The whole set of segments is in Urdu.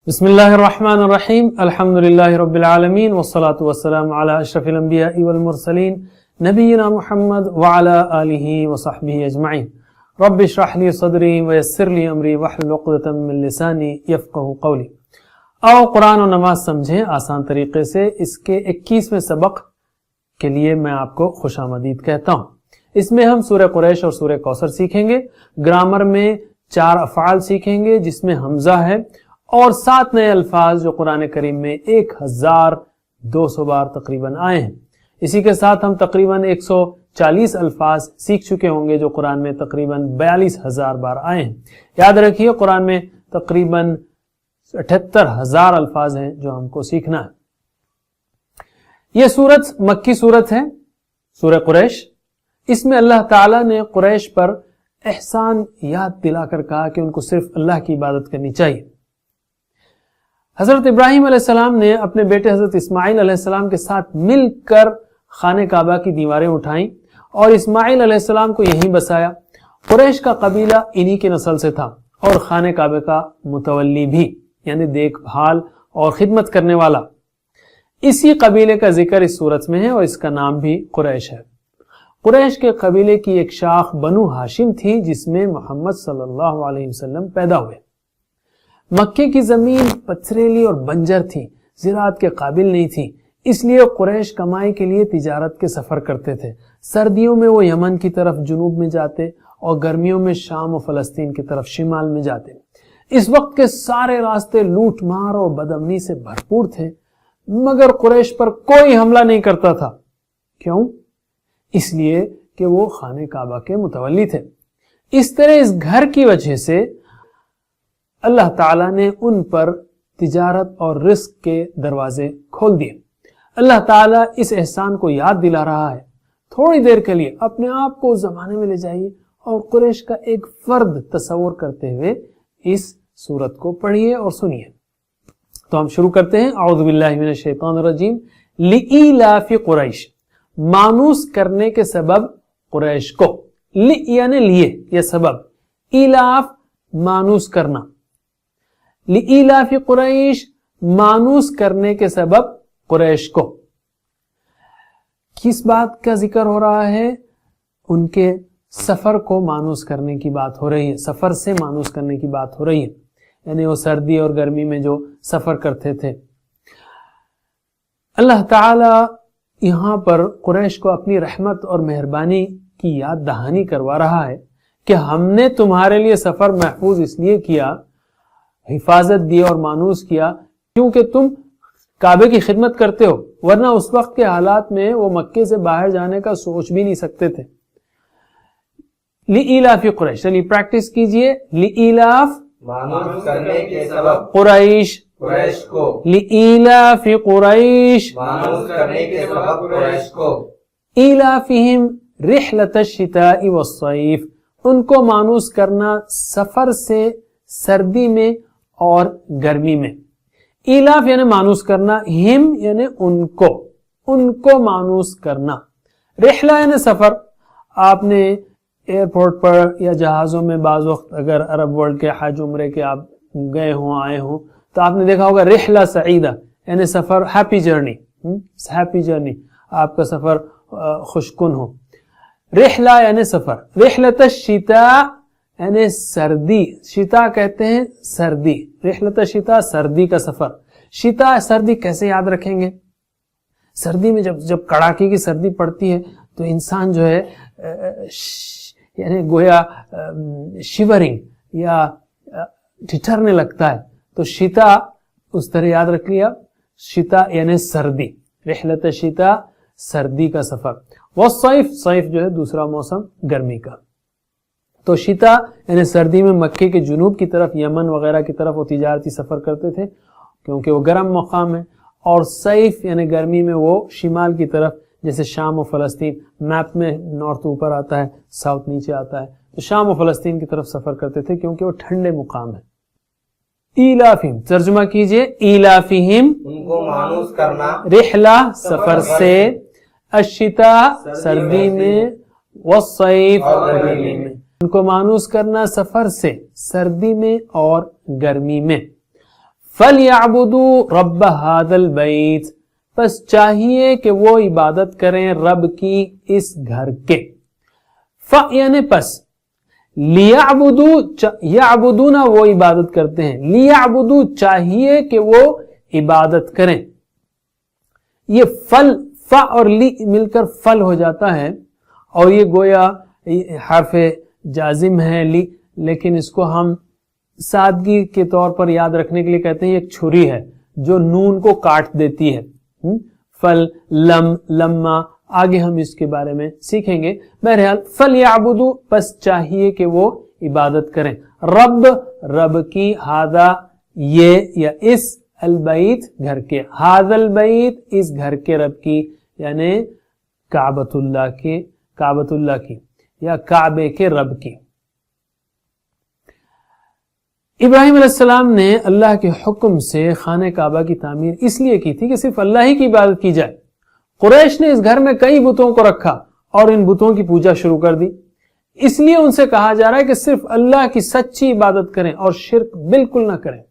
بسم اللہ الرحمن الرحیم الحمد للہ رب العالمین والصلاة والسلام علی اشرف الانبیاء والمرسلین نبینا محمد وعلی آلہ وصحبہ اجمعین رب اشرح لی صدری ویسر لی امری واحلل عقدۃ من لسانی یفقہوا قولی۔ آؤ قرآن و نماز سمجھیں آسان طریقے سے۔ اس کے 21ویں سبق کے لیے میں آپ کو خوش آمدید کہتا ہوں۔ اس میں ہم سورہ قریش اور سورہ کوثر سیکھیں گے، گرامر میں 4 افعال سیکھیں گے جس میں حمزہ ہے، اور 7 نئے الفاظ جو قرآن کریم میں 1200 بار تقریباً آئے ہیں۔ اسی کے ساتھ ہم تقریباً 140 الفاظ سیکھ چکے ہوں گے جو قرآن میں تقریباً 42,000 بار آئے ہیں۔ یاد رکھیے قرآن میں تقریباً 78,000 الفاظ ہیں جو ہم کو سیکھنا ہے۔ یہ سورت مکی سورت ہے، سورہ قریش۔ اس میں اللہ تعالیٰ نے قریش پر احسان یاد دلا کر کہا کہ ان کو صرف اللہ کی عبادت کرنی چاہیے۔ حضرت ابراہیم علیہ السلام نے اپنے بیٹے حضرت اسماعیل علیہ السلام کے ساتھ مل کر خانہ کعبہ کی دیواریں اٹھائیں اور اسماعیل علیہ السلام کو یہیں بسایا۔ قریش کا قبیلہ انہی کے نسل سے تھا اور خانہ کعبہ کا متولی بھی، یعنی دیکھ بھال اور خدمت کرنے والا اسی قبیلے کا ذکر اس صورت میں ہے، اور اس کا نام بھی قریش ہے۔ قریش کے قبیلے کی ایک شاخ بنو ہاشم تھی جس میں محمد صلی اللہ علیہ وسلم پیدا ہوئے۔ مکے کی زمین پتھریلی اور بنجر تھی، زراعت کے قابل نہیں تھی، اس لیے قریش کمائی کے لیے تجارت کے سفر کرتے تھے۔ سردیوں میں وہ یمن کی طرف جنوب میں جاتے اور گرمیوں میں شام و فلسطین کی طرف شمال میں جاتے۔ اس وقت کے سارے راستے لوٹ مار اور بدامنی سے بھرپور تھے، مگر قریش پر کوئی حملہ نہیں کرتا تھا۔ کیوں؟ اس لیے کہ وہ خانہ کعبہ کے متولی تھے۔ اس طرح اس گھر کی وجہ سے اللہ تعالیٰ نے ان پر تجارت اور رزق کے دروازے کھول دیے۔ اللہ تعالیٰ اس احسان کو یاد دلا رہا ہے۔ تھوڑی دیر کے لیے اپنے آپ کو اس زمانے میں لے جائیے اور قریش کا ایک فرد تصور کرتے ہوئے اس سورت کو پڑھیے اور سنیے۔ تو ہم شروع کرتے ہیں۔ اعوذ باللہ من الشیطان الرجیم۔ لإیلاف قریش، مانوس کرنے کے سبب قریش کو، یعنی لیے، یہ سبب، ایلاف مانوس کرنا، لإیلاف قریش مانوس کرنے کے سبب قریش کو۔ کس بات کا ذکر ہو رہا ہے؟ ان کے سفر کو مانوس کرنے کی بات ہو رہی ہے، سفر سے مانوس کرنے کی بات ہو رہی ہے، یعنی وہ سردی اور گرمی میں جو سفر کرتے تھے۔ اللہ تعالی یہاں پر قریش کو اپنی رحمت اور مہربانی کی یاد دہانی کروا رہا ہے کہ ہم نے تمہارے لیے سفر محفوظ اس لیے کیا، حفاظت دی اور مانوس کیا کیونکہ تم کعبے کی خدمت کرتے ہو، ورنہ اس وقت کے حالات میں وہ مکے سے باہر جانے کا سوچ بھی نہیں سکتے تھے۔ لإیلاف قریش، چلیے پریکٹس کیجئے۔ لإیلاف مانوس کرنے کے سبب قریش، قریش کو، لإیلاف قریش مانوس کرنے کے سبب قریش کو، ایلافہم رحلۃ الشتاء والصیف، ان کو مانوس کرنا سفر سے سردی میں اور گرمی میں۔ ایلاف یعنی مانوس کرنا، ہم یعنی ان کو مانوس کرنا، رحلہ یعنی سفر۔ آپ نے ایئرپورٹ پر یا جہازوں میں بعض وقت اگر عرب ورلڈ کے حج عمرے کے آپ گئے ہوں، آئے ہوں، تو آپ نے دیکھا ہوگا رحلہ سعیدہ یعنی سفر، ہیپی جرنی، ہیپی جرنی، آپ کا سفر خوشکن ہو۔ رحلہ یعنی سفر، رحلۃ الشتاء یعنی سردی، شتاء کہتے ہیں سردی، رحلۃ الشتاء سردی کا سفر۔ شتاء سردی کیسے یاد رکھیں گے؟ سردی میں جب کڑاکے کی سردی پڑتی ہے تو انسان جو ہے یعنی گویا شیورنگ یا ٹھٹھرنے لگتا ہے، تو شتاء اس طرح یاد رکھ لیا، شتاء یعنی سردی، رحلۃ الشتاء سردی کا سفر۔ والصیف، صیف جو ہے دوسرا موسم گرمی کا۔ تو شتاء یعنی سردی میں مکے کے جنوب کی طرف، یمن وغیرہ کی طرف وہ تجارتی سفر کرتے تھے کیونکہ وہ گرم مقام ہے، اور صیف یعنی گرمی میں وہ شمال کی طرف، جیسے شام و فلسطین، میپ میں نارتھ اوپر آتا ہے، ساؤتھ نیچے آتا ہے، تو شام و فلسطین کی طرف سفر کرتے تھے کیونکہ وہ ٹھنڈے مقام ہے۔ ایلافہم، ترجمہ کیجئے، ایلافہم ان کو مانوس کرنا، رحلہ سفر سے، الشتاء سردی میں، والصیف گرمی میں، ان کو مانوس کرنا سفر سے سردی میں اور گرمی میں۔ فَلْيَعْبُدُوا رَبَّ هَذَا الْبَيْتِ، بس چاہیے کہ وہ عبادت کریں رب کی اس گھر کے. یعنی پس لیعبدوا، یعبدونا وہ عبادت کرتے ہیں، لیعبدوا چاہیے کہ وہ عبادت کریں. یہ فل، فا اور لی مل کر فل ہو جاتا ہے، اور یہ گویا حرف جازم ہے لی، لیکن اس کو ہم سادگی کے طور پر یاد رکھنے کے لیے کہتے ہیں یہ ایک چھری ہے جو نون کو کاٹ دیتی ہے. فل، لم، لما، آگے ہم اس کے بارے میں سیکھیں گے. بہرحال فَلْيَعْبُدُوا، بس چاہیے کہ وہ عبادت کریں رب، رب کی، ہاذا یہ یا اس، البیت گھر کے، ہاذا البیت اس گھر کے رب کی، یعنی کعبۃ اللہ کے، کعبۃ اللہ کی یا کعبے کے رب کی. ابراہیم علیہ السلام نے اللہ کے حکم سے خانہ کعبہ کی تعمیر اس لیے کی تھی کہ صرف اللہ ہی کی عبادت کی جائے. قریش نے اس گھر میں کئی بتوں کو رکھا اور ان بتوں کی پوجا شروع کر دی، اس لیے ان سے کہا جا رہا ہے کہ صرف اللہ کی سچی عبادت کریں اور شرک بالکل نہ کریں.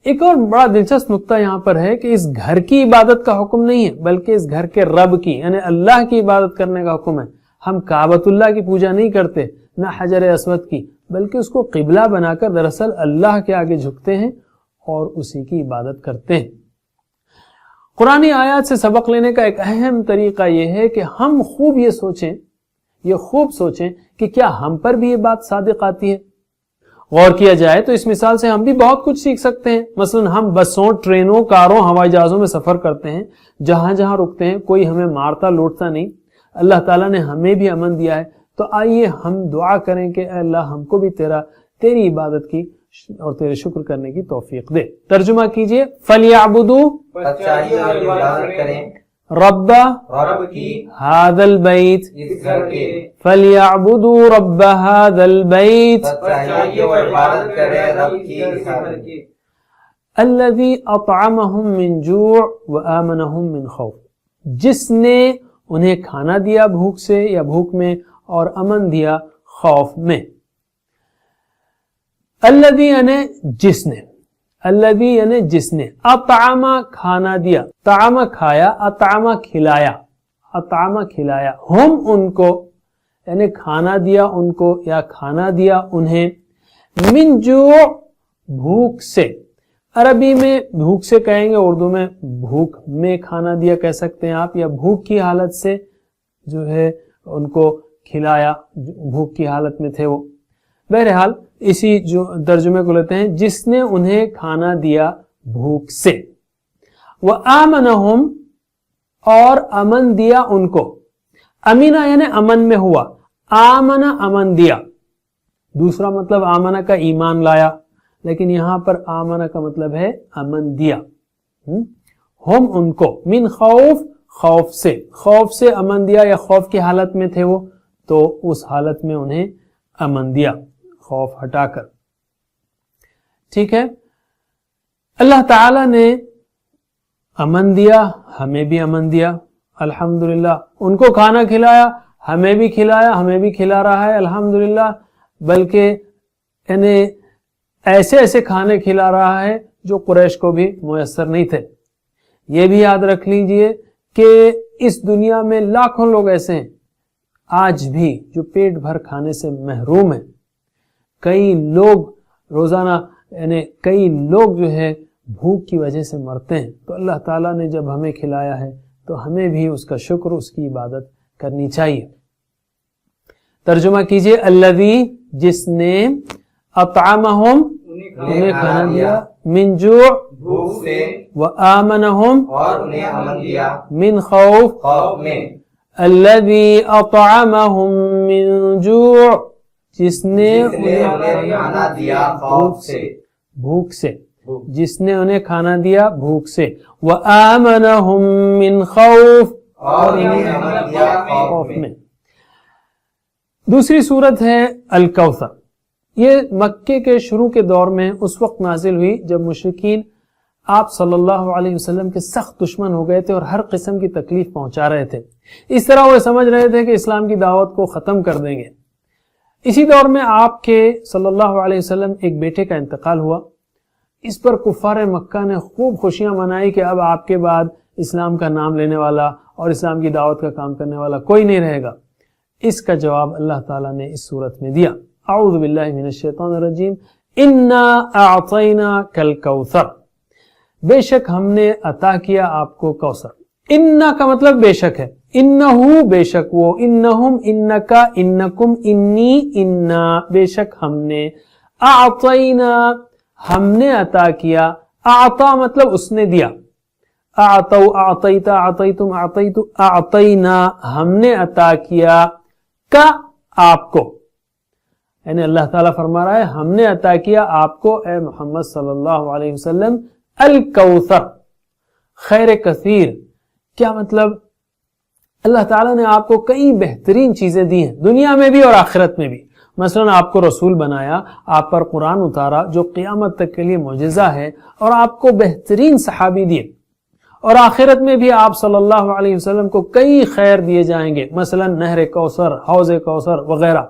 ایک اور بڑا دلچسپ نقطہ یہاں پر ہے کہ اس گھر کی عبادت کا حکم نہیں ہے بلکہ اس گھر کے رب کی یعنی اللہ کی عبادت کرنے کا حکم ہے. ہم کعبۃ اللہ کی پوجا نہیں کرتے، نہ حجر اسود کی، بلکہ اس کو قبلہ بنا کر دراصل اللہ کے آگے جھکتے ہیں اور اسی کی عبادت کرتے ہیں. قرآنی آیات سے سبق لینے کا ایک اہم طریقہ یہ ہے کہ ہم خوب یہ خوب سوچیں کہ کیا ہم پر بھی یہ بات صادق آتی ہے. غور کیا جائے تو اس مثال سے ہم بھی بہت کچھ سیکھ سکتے ہیں. مثلا ہم بسوں، ٹرینوں، کاروں، ہوائی جہازوں میں سفر کرتے ہیں، جہاں جہاں رکتے ہیں کوئی ہمیں مارتا لوٹتا نہیں. اللہ تعالیٰ نے ہمیں بھی امن دیا ہے، تو آئیے ہم دعا کریں کہ اے اللہ ہم کو بھی تیری عبادت کی اور تیرے شکر کرنے کی توفیق دے. ترجمہ کیجئے، فَلْيَعْبُدُوا چاہیے عبادت کریں رب رب کی هذا البیت، اس گھر کے، فَلْيَعْبُدُوا رَبَّ هَذَا الْبَيْتِ چاہیے وہ عبادت کریں رب کی اس گھر کی، الذي اطعمهم من جوع وآمنهم من خوف، جس نے انہیں کھانا دیا بھوک سے یا بھوک میں اور امن دیا خوف میں. الذی یعنی جس نے، الذی یعنی جس نے، اطعم کھانا دیا، طعم کھایا، اطعم کھلایا، اطعم کھلایا، ہم ان کو یعنی کھانا دیا ان کو یا کھانا دیا انہیں، من جوع بھوک سے. عربی میں بھوک سے کہیں گے، اردو میں بھوک میں کھانا دیا کہہ سکتے ہیں آپ، یا بھوک کی حالت سے جو ہے ان کو کھلایا، بھوک کی حالت میں تھے وہ. بہرحال اسی جو ترجمے کو لیتے ہیں، جس نے انہیں کھانا دیا بھوک سے. وَآمَنَهُمْ اور امن دیا ان کو. امینہ یعنی امن میں ہوا، آمنہ امن دیا. دوسرا مطلب آمنہ کا ایمان لایا، لیکن یہاں پر آمنہ کا مطلب ہے امن دیا. ہم ان کو، من خوف خوف سے، خوف سے امن دیا یا خوف کی حالت میں تھے وہ تو اس حالت میں انہیں امن دیا خوف ہٹا کر. ٹھیک ہے، اللہ تعالی نے امن دیا، ہمیں بھی امن دیا الحمدللہ. ان کو کھانا کھلایا، ہمیں بھی کھلایا، ہمیں بھی کھلا رہا ہے الحمدللہ. بلکہ یعنی ایسے ایسے کھانے کھلا رہا ہے جو قریش کو بھی میسر نہیں تھے. یہ بھی یاد رکھ لیجئے کہ اس دنیا میں لاکھوں لوگ ایسے ہیں آج بھی جو پیٹ بھر کھانے سے محروم ہیں. کئی لوگ روزانہ یعنی کئی لوگ جو ہے بھوک کی وجہ سے مرتے ہیں. تو اللہ تعالیٰ نے جب ہمیں کھلایا ہے تو ہمیں بھی اس کا شکر، اس کی عبادت کرنی چاہیے. ترجمہ کیجئے، الذی جس نے، اطعمہم انہیں کھانا دیا، من جوع بھوک سے، وآمنہم اور انہیں امن دیا من خوف خوف میں. الذی اطعمہم من جوع جس نے انہیں کھانا دیا خوف سے، بھوک سے، جس نے انہیں کھانا دیا بھوک سے. وآمنہم من خوف اور انہیں امن دیا خوف میں. دوسری صورت ہے الکوثر. یہ مکے کے شروع کے دور میں اس وقت نازل ہوئی جب مشرکین آپ صلی اللہ علیہ وسلم کے سخت دشمن ہو گئے تھے اور ہر قسم کی تکلیف پہنچا رہے تھے. اس طرح وہ سمجھ رہے تھے کہ اسلام کی دعوت کو ختم کر دیں گے. اسی دور میں آپ کے صلی اللہ علیہ وسلم ایک بیٹے کا انتقال ہوا اس پر کفار مکہ نے خوب خوشیاں منائی کہ اب آپ کے بعد اسلام کا نام لینے والا اور اسلام کی دعوت کا کام کرنے والا کوئی نہیں رہے گا۔ اس کا جواب اللہ تعالیٰ نے اس صورت میں دیا۔ اعوذ باللہ من الشیطان الرجیم، انا اعطیناک الکوثر، بے شک ہم نے عطا کیا آپ کو کوثر۔ انا کا مطلب بے شک ہے، انہو بے شک وہ، انہم انکا انکم انی انا، بے شک ہم نے، اعطینا ہم نے عطا کیا، اعطا مطلب اس نے دیا، اعطو اعطیتا اعطیتم اعطیتو، اعطینا ہم نے عطا کیا، کا آپ کو، یعنی اللہ تعالیٰ فرما رہا ہے ہم نے عطا کیا آپ کو اے محمد صلی اللہ علیہ وسلم الکوثر، خیر کثیر۔ کیا مطلب؟ اللہ تعالیٰ نے آپ کو کئی بہترین چیزیں دی ہیں دنیا میں بھی اور آخرت میں بھی۔ مثلا آپ کو رسول بنایا، آپ پر قرآن اتارا جو قیامت تک کے لیے معجزہ ہے، اور آپ کو بہترین صحابی دیے، اور آخرت میں بھی آپ صلی اللہ علیہ وسلم کو کئی خیر دیے جائیں گے، مثلا نہر کوثر، حوض کوثر وغیرہ۔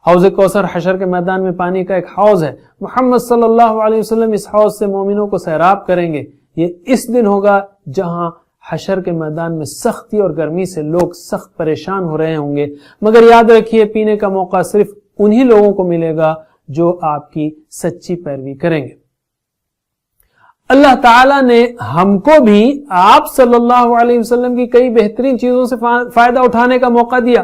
حوض کوثر حشر کے میدان میں پانی کا ایک حوض ہے، محمد صلی اللہ علیہ وسلم اس حوض سے مومنوں کو سیراب کریں گے۔ یہ اس دن ہوگا جہاں حشر کے میدان میں سختی اور گرمی سے لوگ سخت پریشان ہو رہے ہوں گے، مگر یاد رکھیے پینے کا موقع صرف انہی لوگوں کو ملے گا جو آپ کی سچی پیروی کریں گے۔ اللہ تعالیٰ نے ہم کو بھی آپ صلی اللہ علیہ وسلم کی کئی بہترین چیزوں سے فائدہ اٹھانے کا موقع دیا۔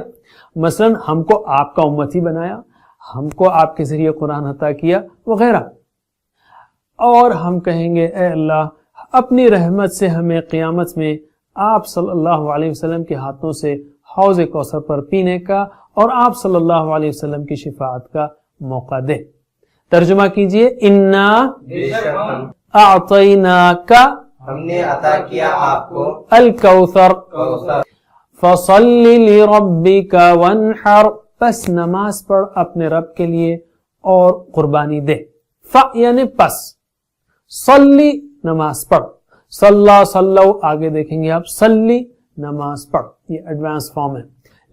مثلا ہم کو آپ کا امتی بنایا، ہم کو آپ کے ذریعے قرآن عطا کیا وغیرہ۔ اور ہم کہیں گے اے اللہ اپنی رحمت سے ہمیں قیامت میں آپ صلی اللہ علیہ وسلم کے ہاتھوں سے حوض کوثر پر پینے کا اور آپ صلی اللہ علیہ وسلم کی شفاعت کا موقع دے۔ ترجمہ کیجئے، انا بے شک ہم اعطیناک ہم نے عطا کیا آپ کو الکوثر کوثر، فصل لربک وانحر، پس نماز پڑھ اپنے رب کے لیے اور قربانی دے۔ یعنی پس، صلی نماز پڑھ، صلی صلو آگے دیکھیں گے آپ، صلی نماز پڑھ، یہ ایڈوانس فارم ہے۔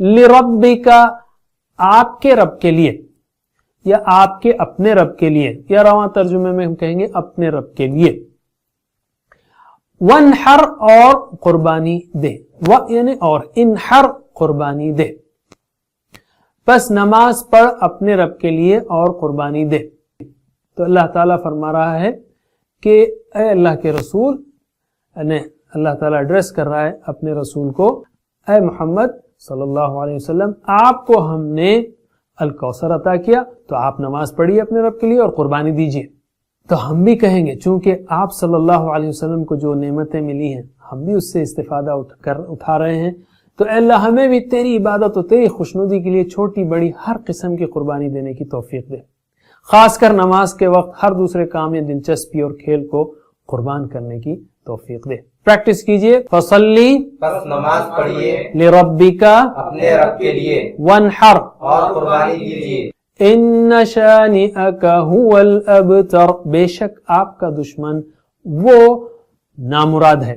لربک آپ کے رب کے لیے، یا آپ کے اپنے رب کے لیے، یا رواں ترجمے میں ہم کہیں گے اپنے رب کے لیے۔ وانحر اور قربانی دے، یعنی اور، انحر قربانی دے، پس نماز پڑھ اپنے رب کے لیے اور قربانی دے۔ تو اللہ تعالیٰ فرما رہا ہے کہ اے اللہ کے رسول، یعنی اللہ تعالیٰ ایڈریس کر رہا ہے اپنے رسول کو، اے محمد صلی اللہ علیہ وسلم آپ کو ہم نے الکوثر عطا کیا، تو آپ نماز پڑھیے اپنے رب کے لیے اور قربانی دیجیے۔ تو ہم بھی کہیں گے چونکہ آپ صلی اللہ علیہ وسلم کو جو نعمتیں ملی ہیں ہم بھی اس سے استفادہ اٹھا رہے ہیں، تو اے اللہ ہمیں بھی تیری عبادت و تیری خوشنودی کے لیے چھوٹی بڑی ہر قسم کی قربانی دینے کی توفیق دے، خاص کر نماز کے وقت ہر دوسرے کام یا دلچسپی اور کھیل کو قربان کرنے کی توفیق دے۔ پریکٹس کیجئے، فصلی پس نماز پڑھیے لربک اپنے رب کے لیے وانحر اور قربانی دیجیے، ان شانئک هو الابتر، بے شک آپ کا دشمن وہ نامراد ہے۔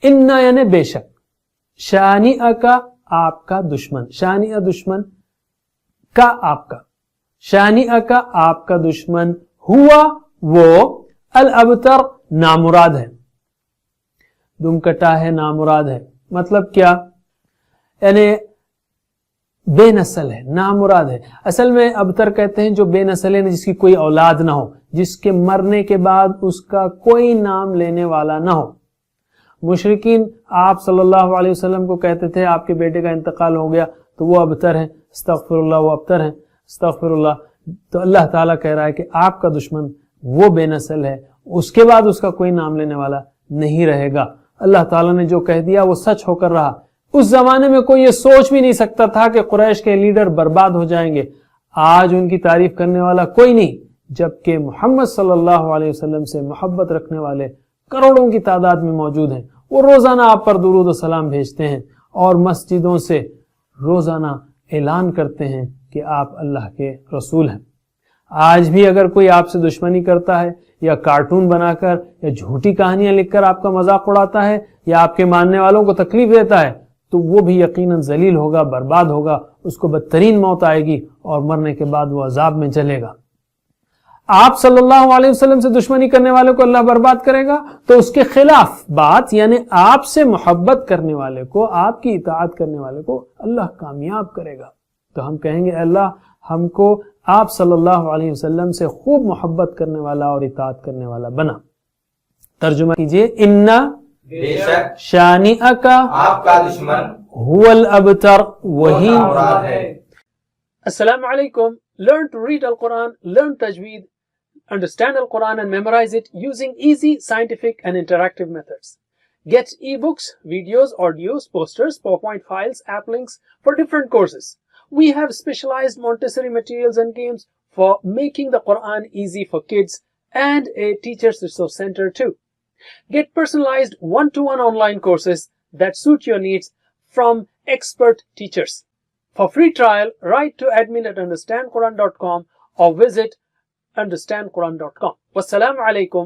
ان یعنی بے شک، شانئک آپ کا دشمن، شانئ دشمن، کا آپ کا، شانئک آپ کا دشمن، ہوا وہ، الابتر نامراد ہے، دم کٹا ہے، نامراد ہے، مطلب کیا؟ یعنی بے نسل ہے، نامراد ہے۔ اصل میں ابتر کہتے ہیں جو بے نسل ہے، جس کی کوئی اولاد نہ ہو، جس کے مرنے کے بعد اس کا کوئی نام لینے والا نہ ہو۔ مشرکین آپ صلی اللہ علیہ وسلم کو کہتے تھے آپ کے بیٹے کا انتقال ہو گیا تو وہ ابتر ہیں، استغفر اللہ، وہ ابتر ہیں، استغفر اللہ۔ تو اللہ تعالیٰ کہہ رہا ہے کہ آپ کا دشمن وہ بے نسل ہے، اس کے بعد اس کا کوئی نام لینے والا نہیں رہے گا۔ اللہ تعالیٰ نے جو کہہ دیا وہ سچ ہو کر رہا۔ اس زمانے میں کوئی یہ سوچ بھی نہیں سکتا تھا کہ قریش کے لیڈر برباد ہو جائیں گے، آج ان کی تعریف کرنے والا کوئی نہیں، جبکہ محمد صلی اللہ علیہ وسلم سے محبت رکھنے والے کروڑوں کی تعداد میں موجود ہیں۔ وہ روزانہ آپ پر درود و سلام بھیجتے ہیں اور مسجدوں سے روزانہ اعلان کرتے ہیں کہ آپ اللہ کے رسول ہیں۔ آج بھی اگر کوئی آپ سے دشمنی کرتا ہے یا کارٹون بنا کر یا جھوٹی کہانیاں لکھ کر آپ کا مذاق اڑاتا ہے یا آپ کے ماننے والوں کو تکلیف دیتا ہے تو وہ بھی یقیناً ذلیل ہوگا، برباد ہوگا، اس کو بدترین موت آئے گی اور مرنے کے بعد وہ عذاب میں جلے گا۔ آپ صلی اللہ علیہ وسلم سے دشمنی کرنے والے کو اللہ برباد کرے گا تو اس کے خلاف بات یعنی آپ سے محبت کرنے والے کو، آپ کی اطاعت کرنے والے کو اللہ کامیاب کرے گا. تو ہم کہیں گے اللہ ہم کو آپ صلی اللہ علیہ وسلم سے خوب محبت کرنے والا اور اطاعت کرنے والا بنا. ترجمہ کیجئے، اِنَّا بے شک شَانِئَكَ آپ کا دشمن هُوَ الْأَبْتَرُ وہی مراد ہے. Assalamu alaikum. Learn to read Al-Quran, learn Tajweed, understand Al-Quran and memorize it using easy, scientific and interactive methods. Get ebooks, videos, audios, posters, PowerPoint files, app links for different courses. We have specialized Montessori materials and games for making the Quran easy for kids and a teacher's resource center too. Get personalized one-to-one online courses that suit your needs from expert teachers. For free trial, write to admin@understandquran.com or visit understandquran.com. Wassalamu alaikum.